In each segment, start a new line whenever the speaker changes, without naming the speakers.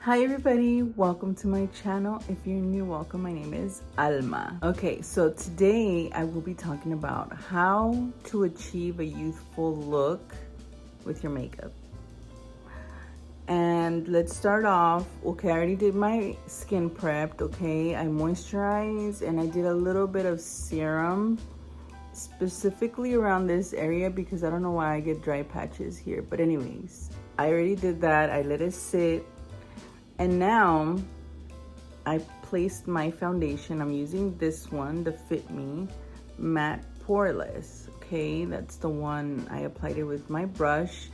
Hi everybody, welcome to my channel. If you're new, welcome. My name is Alma. Okay, so today I will be talking about how to achieve a youthful look with your makeup. And let's start off. Okay, I already did my skin prepped, okay? I moisturized and I did a little bit of serum specifically around this area because I don't know why I get dry patches here. But anyways, I already did that. I let it sit. And now I placed my foundation. I'm using this one, the Fit Me Matte Poreless. Okay, that's the one. I applied it with my brush.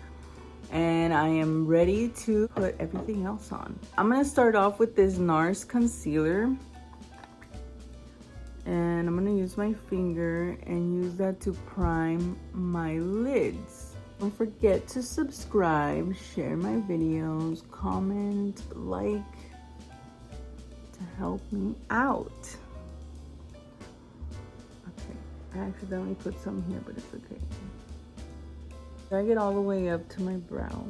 And I am ready to put everything else on. I'm gonna start off with this NARS concealer. And I'm gonna use my finger and use that to prime my lids. Don't forget to subscribe, share my videos, comment, like, to help me out. Okay, I accidentally put some here, but it's okay. Drag it all the way up to my brow.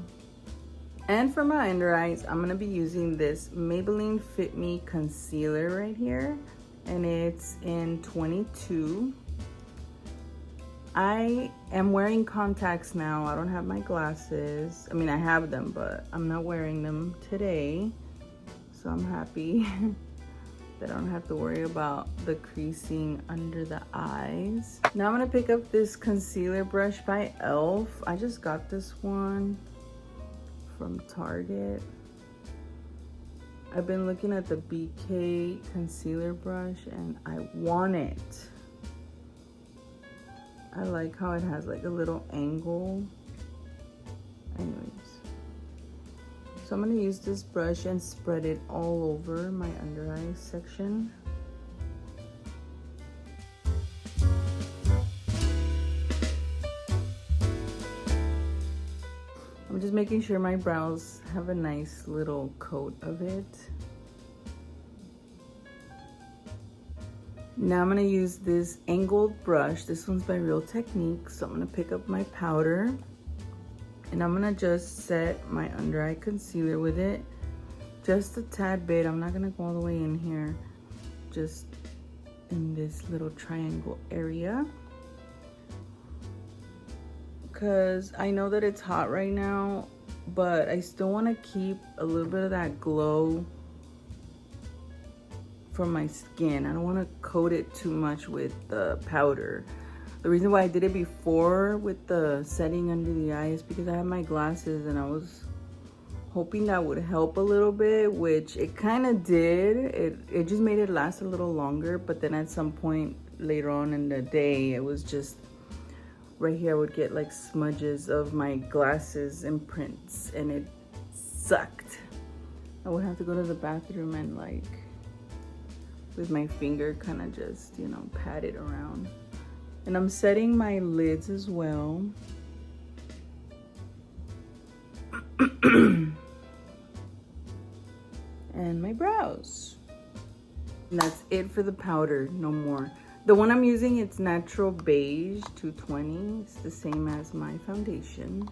And for my under eyes, I'm gonna be using this Maybelline Fit Me concealer right here. And it's in 22. I am wearing contacts now. I don't have my glasses. I mean, I have them, but I'm not wearing them today. So I'm happy that I don't have to worry about the creasing under the eyes. Now I'm gonna pick up this concealer brush by e.l.f. I just got this one from Target. I've been looking at the BK concealer brush and I want it. I like how it has like a little angle. Anyways, so I'm gonna use this brush and spread it all over my under eye section. I'm just making sure my brows have a nice little coat of it. Now I'm gonna use this angled brush. This one's by Real Technique. So I'm gonna pick up my powder and I'm gonna just set my under eye concealer with it. Just a tad bit. I'm not gonna go all the way in here. Just in this little triangle area. Because I know that it's hot right now, but I still wanna keep a little bit of that glow from my skin. I don't want to coat it too much with the powder. The reason why I did it before with the setting under the eye is because I have my glasses and I was hoping that would help a little bit, which it kind of did. It just made it last a little longer, but then at some point later on in the day, it was just right here I would get like smudges of my glasses imprints and it sucked. I would have to go to the bathroom and like with my finger kind of just, you know, pat it around. And I'm setting my lids as well. And my brows. And that's it for the powder, no more. The one I'm using, it's Natural Beige 220. It's the same as my foundation.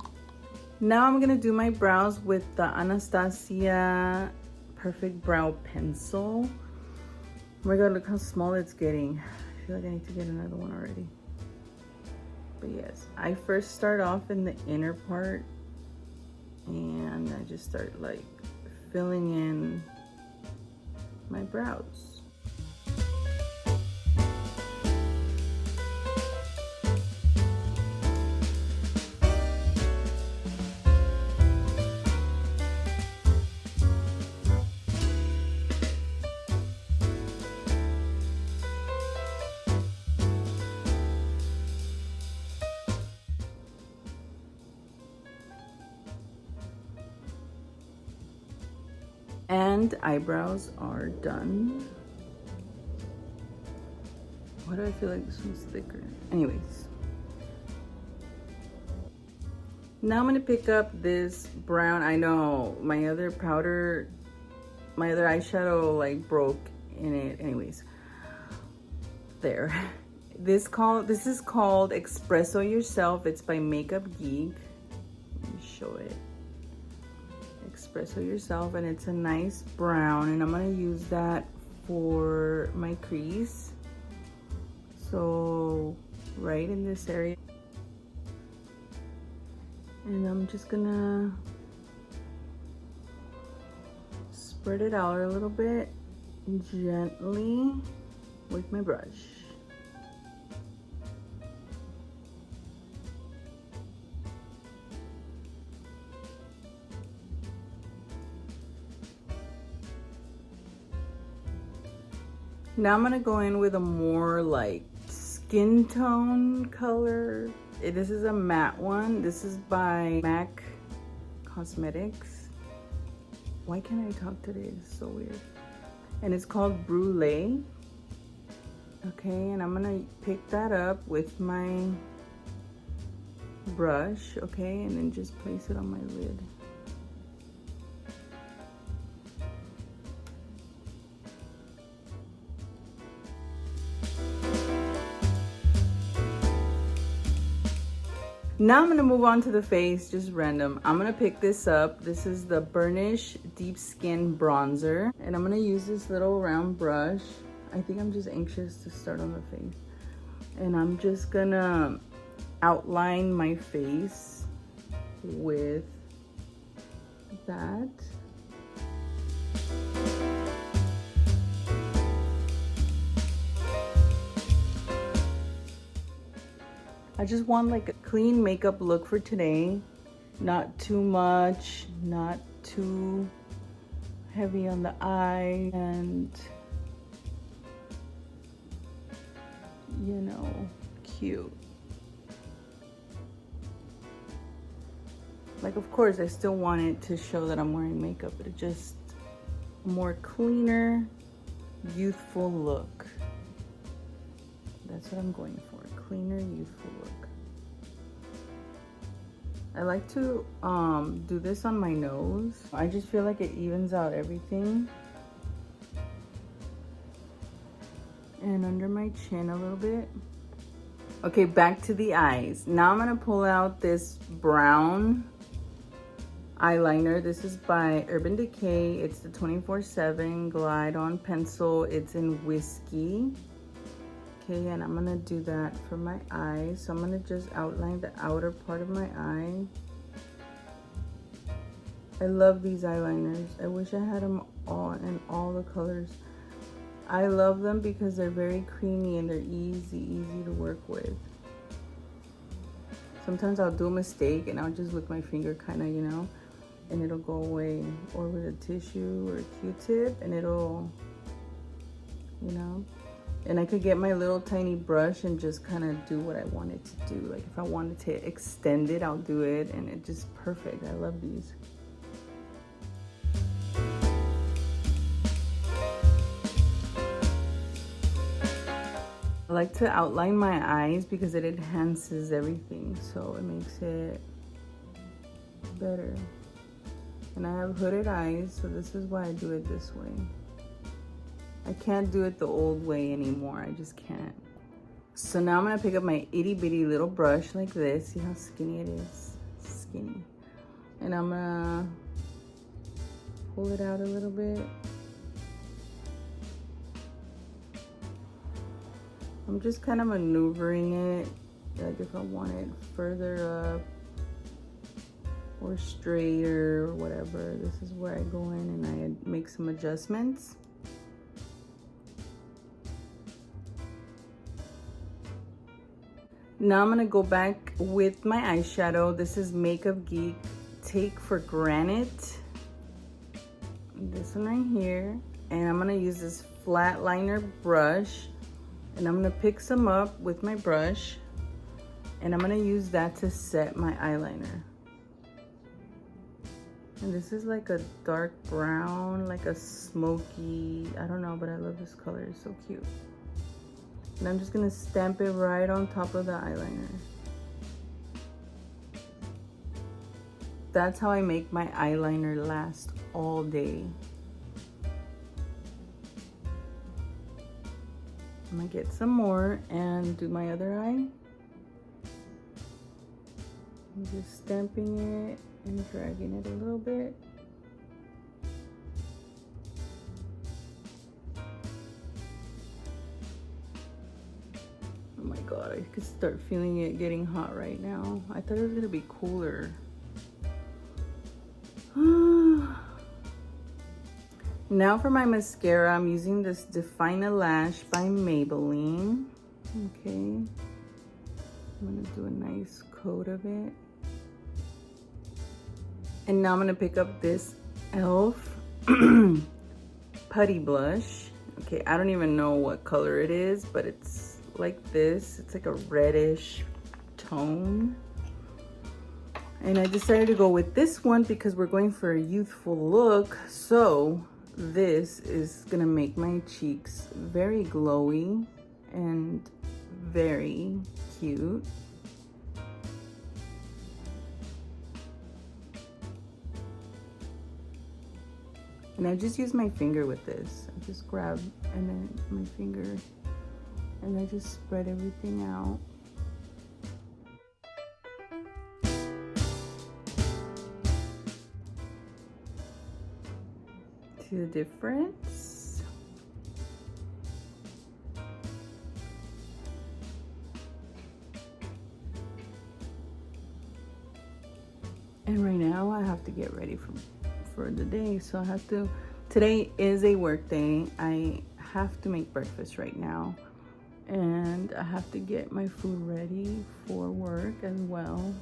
Now I'm gonna do my brows with the Anastasia Perfect Brow Pencil. Oh my god, look how small it's getting. I feel like I need to get another one already. But yes, I first start off in the inner part and I just start like filling in my brows. And eyebrows are done. Why do I feel like this one's thicker? Anyways. Now I'm gonna pick up this brown. I know my other powder, my other eyeshadow like broke in it. Anyways, there. This is called Espresso Yourself. It's by Makeup Geek. Let me show it. Espresso Yourself, and it's a nice brown, and I'm gonna use that for my crease. So right in this area, and I'm just gonna spread it out a little bit gently with my brush. Now I'm gonna go in with a more like skin tone color. This is a matte one. This is by MAC Cosmetics. Why can't I talk today? It's so weird. And it's called Brulee. Okay, and I'm gonna pick that up with my brush, okay, and then just place it on my lid. Now I'm gonna move on to the face, just random. I'm gonna pick this up. This is the Burnish Deep Skin Bronzer, and I'm gonna use this little round brush. I think I'm just anxious to start on the face. And I'm just gonna outline my face with that. I just want like a clean makeup look for today. Not too much, not too heavy on the eye, and you know, cute. Like, of course, I still want it to show that I'm wearing makeup, but it just a more cleaner, youthful look. That's what I'm going for, cleaner, youthful look. I like to do this on my nose. I just feel like it evens out everything. And under my chin a little bit. Okay, back to the eyes. Now I'm gonna pull out this brown eyeliner. This is by Urban Decay. It's the 24/7 Glide On Pencil. It's in Whiskey. Okay, and I'm gonna do that for my eyes. So I'm gonna just outline the outer part of my eye. I love these eyeliners. I wish I had them all in all the colors. I love them because they're very creamy and they're easy to work with. Sometimes I'll do a mistake and I'll just with my finger kind of, you know, and it'll go away, or with a tissue or a Q-tip, and it'll, you know. And I could get my little tiny brush and just kind of do what I wanted to do. Like if I wanted to extend it, I'll do it, and it's just perfect. I love these. I like to outline my eyes because it enhances everything, so it makes it better. And I have hooded eyes, so this is why I do it this way. I can't do it the old way anymore. I just can't. So now I'm gonna pick up my itty bitty little brush like this. See how skinny it is? Skinny. And I'm gonna pull it out a little bit. I'm just kind of maneuvering it, like if I want it further up or straighter or whatever. This is where I go in and I make some adjustments. Now I'm gonna go back with my eyeshadow. This is Makeup Geek Take for Granted. This one right here. And I'm gonna use this flat liner brush, and I'm gonna pick some up with my brush, and I'm gonna use that to set my eyeliner. And this is like a dark brown, like a smoky, I don't know, but I love this color, it's so cute. And I'm just gonna stamp it right on top of the eyeliner. That's how I make my eyeliner last all day. I'm gonna get some more and do my other eye. I'm just stamping it and dragging it a little bit. my god, I could start feeling it getting hot right now. I thought it was gonna be cooler. Now for my mascara, I'm using this Define a Lash by Maybelline. Okay, I'm gonna do a nice coat of it. And now I'm gonna pick up this e.l.f. Putty Blush. Okay, I don't even know what color it is, but it's like this. It's like a reddish tone. And I decided to go with this one because we're going for a youthful look. So this is gonna make my cheeks very glowy and very cute. And I just use my finger with this. I just grab and then my finger and I just spread everything out. See the difference? And right now I have to get ready for the day, so I have to, today is a work day. I have to make breakfast right now and I have to get my food ready for work as well.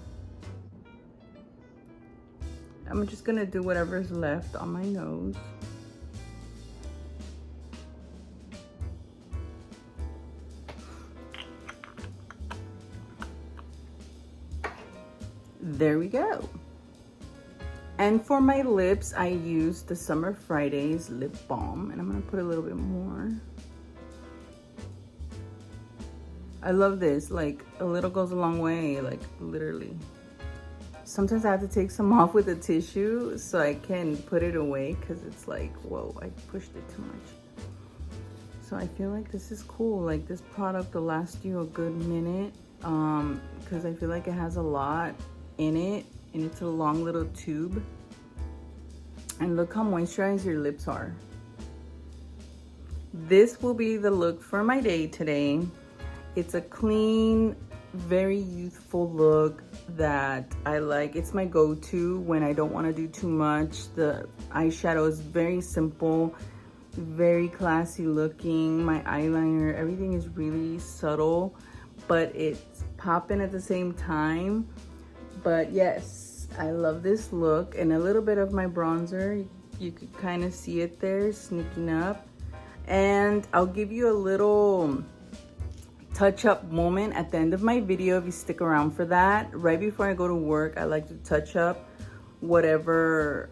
I'm just gonna do whatever's left on my nose. There we go. And for my lips, I used the Summer Fridays lip balm, and I'm gonna put a little bit more. I love this, like a little goes a long way, like literally. Sometimes I have to take some off with a tissue so I can put it away because it's like, whoa, I pushed it too much. So I feel like this is cool. Like this product will last you a good minute because I feel like it has a lot in it and it's a long little tube. And look how moisturized your lips are. This will be the look for my day today. It's a clean, very youthful look that I like. It's my go-to when I don't want to do too much. The eyeshadow is very simple, very classy looking. My eyeliner, everything is really subtle, but it's popping at the same time. But yes, I love this look. And a little bit of my bronzer, you could kind of see it there sneaking up. And I'll give you a little touch-up moment at the end of my video if you stick around for that. Right before I go to work, I like to touch up whatever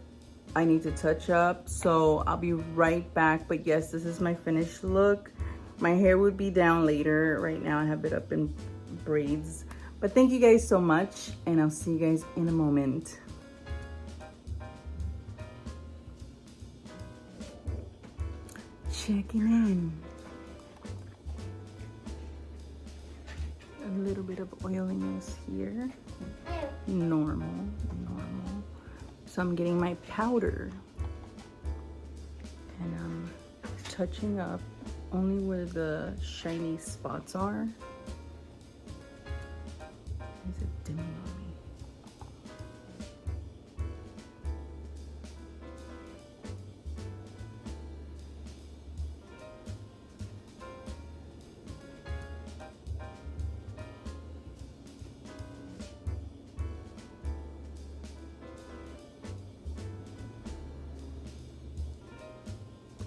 I need to touch up. So I'll be right back. But yes, this is my finished look. My hair would be down later. Right now I have it up in braids. But thank you guys so much, and I'll see you guys in a moment. Checking in. A little bit of oiliness here. Normal. So I'm getting my powder. And I'm touching up only where the shiny spots are. Is it dimming on me?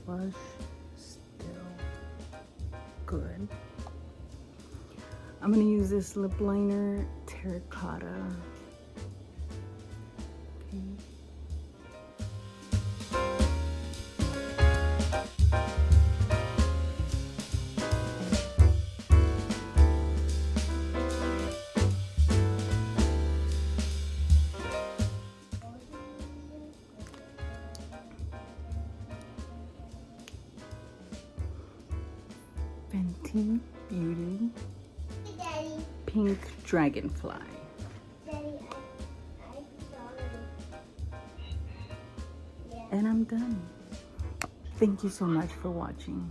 Blush still good. I'm gonna use this lip liner, Terracotta. Okay. Fenty Beauty Pink Dragonfly. And I'm done. Thank you so much for watching.